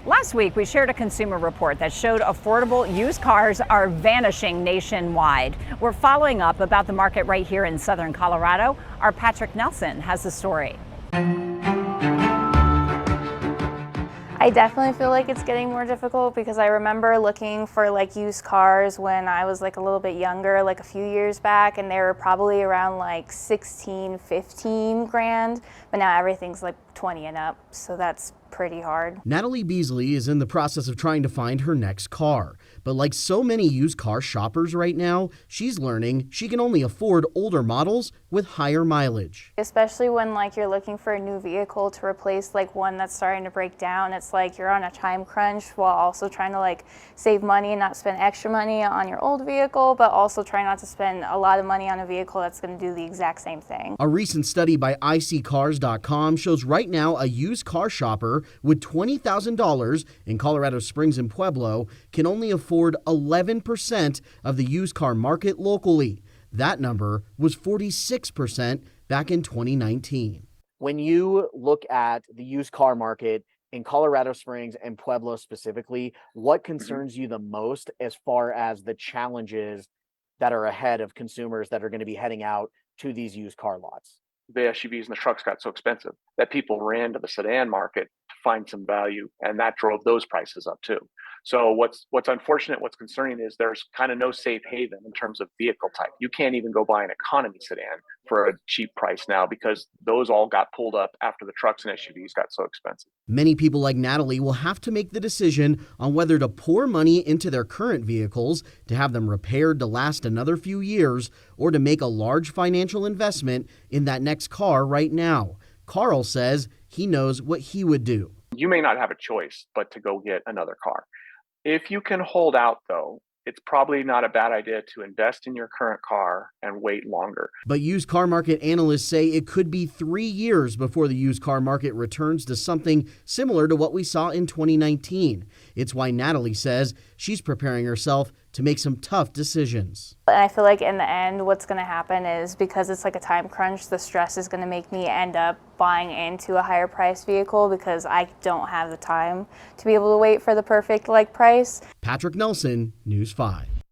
Last week, we shared a consumer report that showed affordable used cars are vanishing nationwide. We're following up about the market right here in southern Colorado. Our Patrick Nelson has the story. I definitely feel like it's getting more difficult because I remember looking for used cars when I was a little bit younger, a few years back, and they were probably around 16, 15 grand, but now everything's 20 and up, so that's pretty hard. Natalie Beasley is in the process of trying to find her next car, but like so many used car shoppers right now, she's learning she can only afford older models with higher mileage. Especially when you're looking for a new vehicle to replace one that's starting to break down. It's you're on a time crunch while also trying to save money and not spend extra money on your old vehicle, but also try not to spend a lot of money on a vehicle that's going to do the exact same thing. A recent study by ICC Carscom shows right now a used car shopper with $20,000 in Colorado Springs and Pueblo can only afford 11% of the used car market locally. That number was 46% back in 2019. When you look at the used car market in Colorado Springs and Pueblo specifically, what concerns you the most as far as the challenges that are ahead of consumers that are going to be heading out to these used car lots? The SUVs and the trucks got so expensive that people ran to the sedan market to find some value, and that drove those prices up too. So what's unfortunate, what's concerning is there's kind of no safe haven in terms of vehicle type. You can't even go buy an economy sedan for a cheap price now because those all got pulled up after the trucks and SUVs got so expensive. Many people like Natalie will have to make the decision on whether to pour money into their current vehicles to have them repaired to last another few years or to make a large financial investment in that next car right now. Carl says he knows what he would do. You may not have a choice but to go get another car. If you can hold out, though, it's probably not a bad idea to invest in your current car and wait longer. But used car market analysts say it could be 3 years before the used car market returns to something similar to what we saw in 2019. It's why Natalie says she's preparing herself to make some tough decisions. And I feel like in the end, what's going to happen is because it's a time crunch, the stress is going to make me end up buying into a higher price vehicle because I don't have the time to be able to wait for the perfect price. Patrick Nelson, News 5.